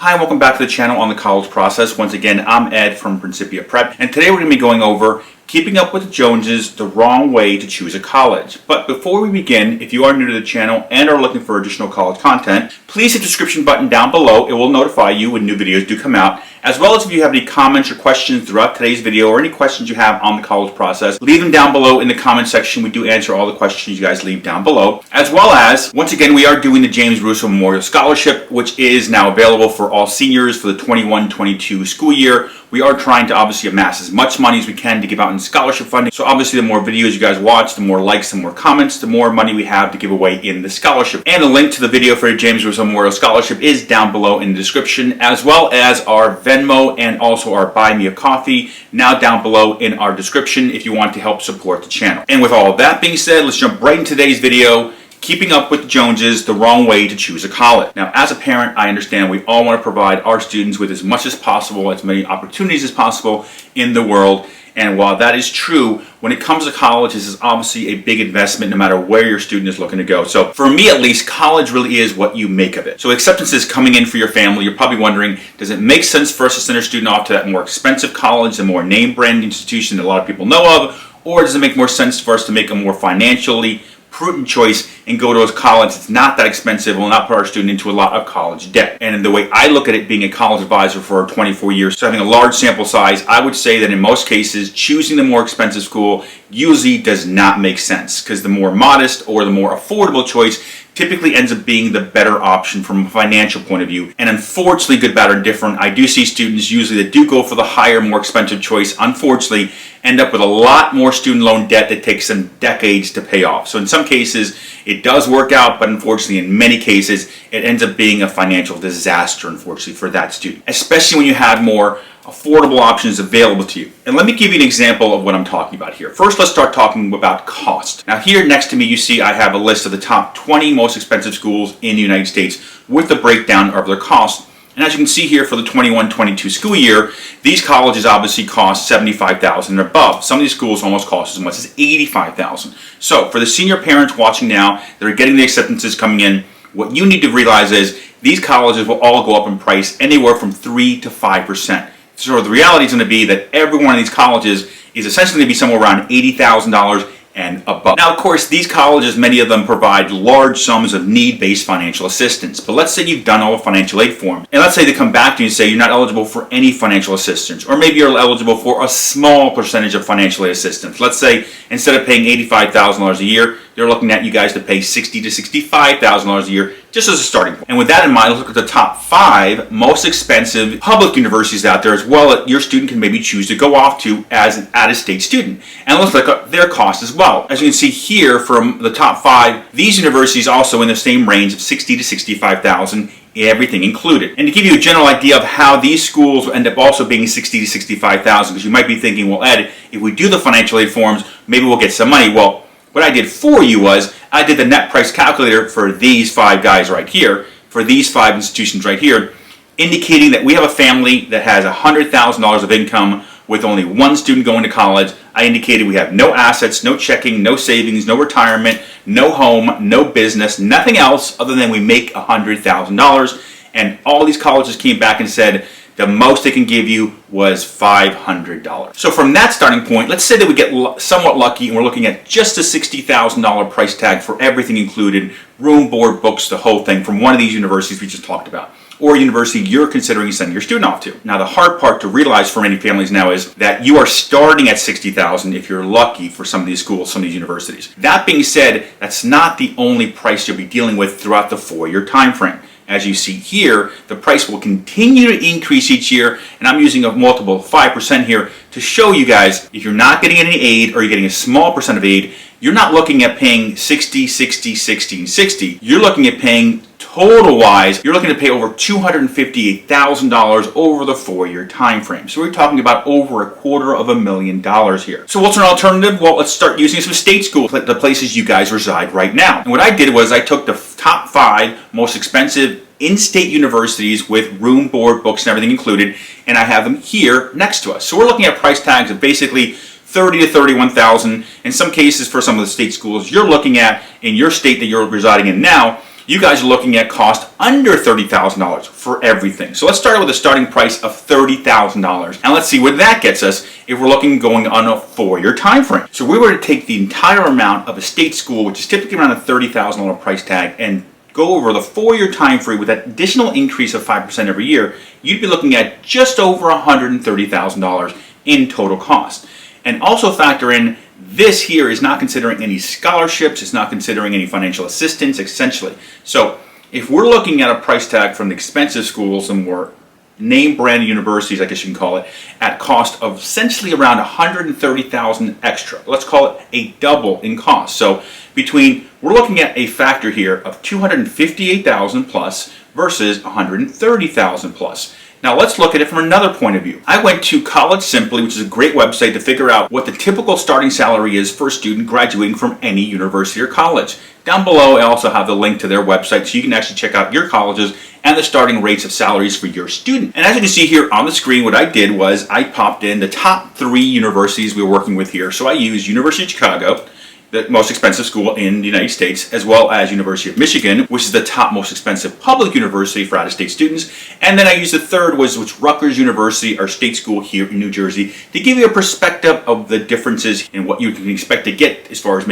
Hi, and welcome back to the channel on the college process. Once again, I'm Ed from Principia Prep, and today we're going to be going over keeping up with the Joneses, the wrong way to choose a college. But before we begin, if you are new to the channel and are looking for additional college content, please hit the subscription button down below. It will notify you when new videos do come out, as well as if you have any comments or questions throughout today's video or any questions you have on the college process, leave them down below in the comment section. We do answer all the questions you guys leave down below. As well as, once again, we are doing the James Russo Memorial Scholarship, which is now available for all seniors for the 21-22 school year. We are trying to obviously amass as much money as we can to give out in scholarship funding. So obviously the more videos you guys watch, the more likes, the more comments, the more money we have to give away in the scholarship. And the link to the video for the James Russo Memorial Scholarship is down below in the description, as well as our Venmo and also our Buy Me a Coffee, now down below in our description if you want to help support the channel. And with all of that being said, let's jump right into today's video. Keeping up with the Joneses, the wrong way to choose a college. Now, as a parent, I understand we all want to provide our students with as much as possible, as many opportunities as possible in the world. And while that is true, when it comes to college, this is obviously a big investment no matter where your student is looking to go. So for me at least, college really is what you make of it. So acceptance is coming in for your family. You're probably wondering, does it make sense for us to send our student off to that more expensive college, a more name brand institution that a lot of people know of? Or does it make more sense for us to make a more financially prudent choice and go to a college that's not that expensive and will not put our student into a lot of college debt? And the way I look at it, being a college advisor for 24 years, so having a large sample size, I would say that in most cases, choosing the more expensive school usually does not make sense, because the more modest or the more affordable choice typically ends up being the better option from a financial point of view. And unfortunately, good, bad, or different, I do see students usually that do go for the higher, more expensive choice, unfortunately, end up with a lot more student loan debt that takes them decades to pay off. So in some cases, it does work out, but unfortunately, in many cases, it ends up being a financial disaster, unfortunately, for that student, especially when you have more affordable options available to you. And let me give you an example of what I'm talking about here. First, let's start talking about cost. Now here next to me, you see I have a list of the top 20 most expensive schools in the United States with the breakdown of their costs. And as you can see here for the 21-22 school year, these colleges obviously cost $75,000 and above. Some of these schools almost cost as much as $85,000. So for the senior parents watching now that are getting the acceptances coming in, what you need to realize is these colleges will all go up in price anywhere from 3 to 5%. So the reality is going to be that every one of these colleges is essentially going to be somewhere around $80,000 and above. Now, of course, these colleges, many of them provide large sums of need-based financial assistance. But let's say you've done all the financial aid forms, and let's say they come back to you and say you're not eligible for any financial assistance, or maybe you're eligible for a small percentage of financial aid assistance. Let's say instead of paying $85,000 a year, they're looking at you guys to pay $60,000 to $65,000 a year, just as a starting point. And with that in mind, let's look at the top 5 most expensive public universities out there as well that your student can maybe choose to go off to as an out-of-state student. And let's look at their costs as well. As you can see here from the top 5, these universities also in the same range of $60,000 to $65,000, everything included. And to give you a general idea of how these schools will end up also being $60,000 to $65,000, because you might be thinking, well, Ed, if we do the financial aid forms, maybe we'll get some money. Well, what I did for you was I did the net price calculator for these 5 guys right here, for these 5 institutions right here, indicating that we have a family that has $100,000 of income with only one student going to college. I indicated we have no assets, no checking, no savings, no retirement, no home, no business, nothing else other than we make $100,000. And all these colleges came back and said the most they can give you was $500. So from that starting point, let's say that we get somewhat lucky and we're looking at just a $60,000 price tag for everything included, room, board, books, the whole thing, from one of these universities we just talked about, or a university you're considering sending your student off to. Now the hard part to realize for many families now is that you are starting at $60,000 if you're lucky for some of these schools, some of these universities. That being said, that's not the only price you'll be dealing with throughout the 4-year time frame. As you see here, the price will continue to increase each year, and I'm using a multiple of 5% here to show you guys if you're not getting any aid or you're getting a small percent of aid, you're not looking at paying $60,000, $60,000, $60,000, and $60,000. You're looking at paying total wise, you're looking to pay over $258,000 over the 4-year time frame. So we're talking about over $250,000 here. So what's an alternative? Well, let's start using some state schools, the places you guys reside right now. And what I did was I took the top 5 most expensive in-state universities with room, board, books, and everything included, and I have them here next to us. So we're looking at price tags of basically $30,000 to $31,000. In some cases, for some of the state schools you're looking at in your state that you're residing in now, You guys are looking at cost under $30,000 for everything. So let's start with a starting price of $30,000. And let's see where that gets us if we're looking going on a 4-year time frame. So we were to take the entire amount of a state school, which is typically around a $30,000 price tag, and go over the 4-year time frame with that additional increase of 5% every year, you'd be looking at just over $130,000 in total cost. And also factor in, this here is not considering any scholarships, it's not considering any financial assistance, essentially. So if we're looking at a price tag from the expensive schools and more name brand universities, I guess you can call it, at cost of essentially around $130,000 extra. Let's call it a double in cost. So we're looking at a factor here of $258,000 plus versus $130,000 plus. Now let's look at it from another point of view. I went to College Simply, which is a great website to figure out what the typical starting salary is for a student graduating from any university or college. Down below I also have the link to their website so you can actually check out your colleges and the starting rates of salaries for your student. And as you can see here on the screen, what I did was I popped in the top 3 universities we were working with here. So I used University of Chicago, the most expensive school in the United States, as well as University of Michigan, which is the top most expensive public university for out-of-state students. And then I used the third, which Rutgers University, our state school here in New Jersey, to give you a perspective of the differences in what you can expect to get as far as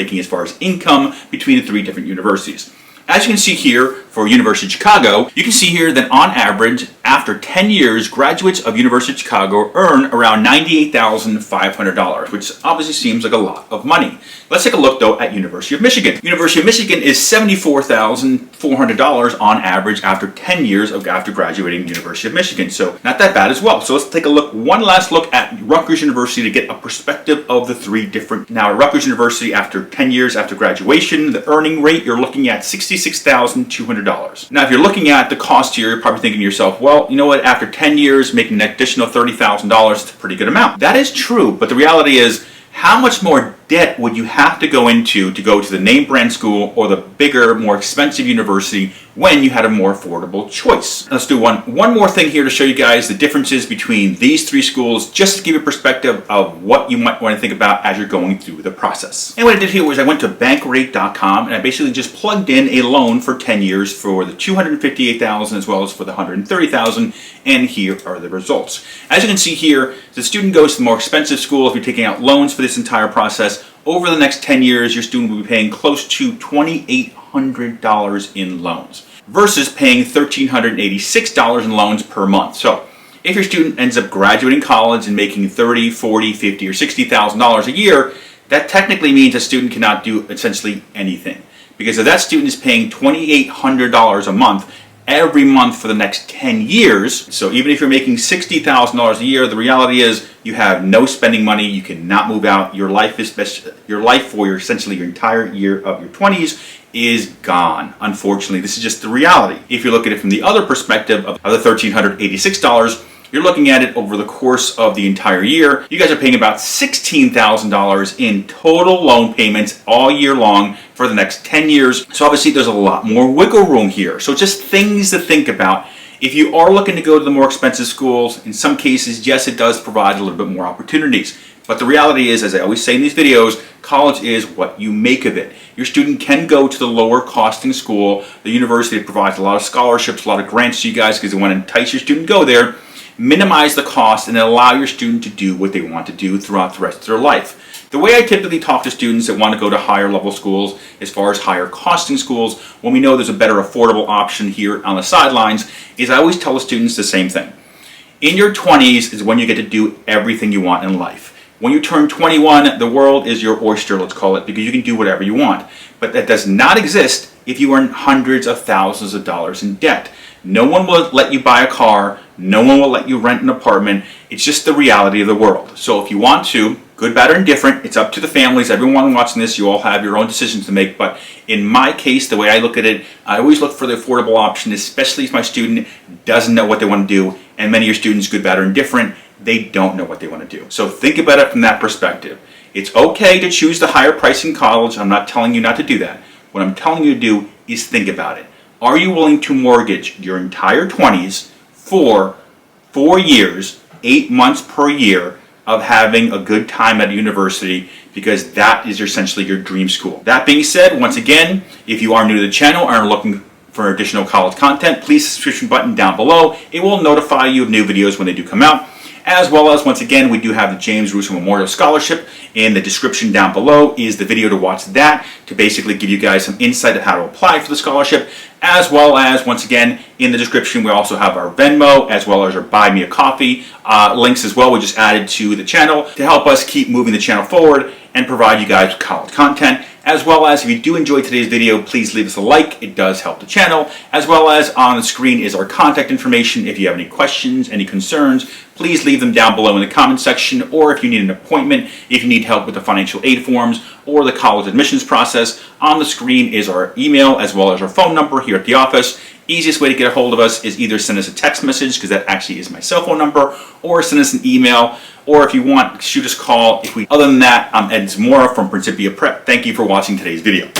income between the 3 different universities. As you can see here for University of Chicago, you can see here that on average, after 10 years, graduates of University of Chicago earn around $98,500, which obviously seems like a lot of money. Let's take a look though at University of Michigan. University of Michigan is $74,400 on average after 10 years after graduating University of Michigan. So not that bad as well. So let's take one last look at Rutgers University to get a perspective of the 3 different. Now at Rutgers University, after 10 years after graduation, the earning rate, you're looking at $66,200. Now if you're looking at the cost here, you're probably thinking to yourself, well, you know what, after 10 years making an additional $30,000, it's a pretty good amount. That is true, but the reality is, how much more debt would you have to go into to go to the name brand school or the bigger, more expensive university when you had a more affordable choice? Let's do one more thing here to show you guys the differences between these 3 schools, just to give you a perspective of what you might want to think about as you're going through the process. And what I did here was I went to bankrate.com and I basically just plugged in a loan for 10 years for the $258,000 as well as for the $130,000, and here are the results. As you can see here, the student goes to the more expensive school. If you're taking out loans for this entire process, over the next 10 years, your student will be paying close to $2,800 in loans versus paying $1,386 in loans per month. So if your student ends up graduating college and making $30,000, $40,000, $50,000, or $60,000 a year, that technically means a student cannot do essentially anything. Because if that student is paying $2,800 a month, every month for the next 10 years. So even if you're making $60,000 a year, the reality is you have no spending money, you cannot move out, your life for essentially your entire year of your 20s is gone. Unfortunately, this is just the reality. If you look at it from the other perspective of the $1,386, you're looking at it over the course of the entire year. You guys are paying about $16,000 in total loan payments all year long for the next 10 years. So obviously there's a lot more wiggle room here. So just things to think about. If you are looking to go to the more expensive schools, in some cases, yes, it does provide a little bit more opportunities. But the reality is, as I always say in these videos, college is what you make of it. Your student can go to the lower costing school. The university provides a lot of scholarships, a lot of grants to you guys because they want to entice your student to go there. Minimize the cost and allow your student to do what they want to do throughout the rest of their life. The way I typically talk to students that want to go to higher level schools, as far as higher costing schools, when we know there's a better affordable option here on the sidelines, is I always tell the students the same thing. In your 20s is when you get to do everything you want in life. When you turn 21, the world is your oyster, let's call it, because you can do whatever you want. But that does not exist if you earn hundreds of thousands of dollars in debt. No one will let you buy a car. No one will let you rent an apartment. It's just the reality of the world. So if you want to, good, bad, or indifferent, it's up to the families. Everyone watching this, you all have your own decisions to make. But in my case, the way I look at it, I always look for the affordable option, especially if my student doesn't know what they want to do. And many of your students, good, bad, or indifferent, they don't know what they want to do. So think about it from that perspective. It's okay to choose the higher price in college. I'm not telling you not to do that. What I'm telling you to do is think about it. Are you willing to mortgage your entire 20s for 4 years, 8 months per year of having a good time at a university, because that is essentially your dream school? That being said, once again, if you are new to the channel and are looking for additional college content, please subscription button down below. It will notify you of new videos when they do come out. As well as, once again, we do have the James Russo Memorial Scholarship. In the description down below is the video to watch that, to basically give you guys some insight on how to apply for the scholarship. As well as, once again, in the description we also have our Venmo, as well as our Buy Me a Coffee links as well. We just added to the channel to help us keep moving the channel forward and provide you guys with college content. As well as, if you do enjoy today's video, please leave us a like. It does help the channel. As well as, on the screen is our contact information. If you have any questions, any concerns, please leave them down below in the comment section. Or if you need an appointment, if you need help with the financial aid forms or the college admissions process, on the screen is our email as well as our phone number here at the office. Easiest way to get a hold of us is either send us a text message, because that actually is my cell phone number, or send us an email, or if you want, shoot us a call. Other than that, I'm Ed Zamora from Principia Prep. Thank you for watching today's video.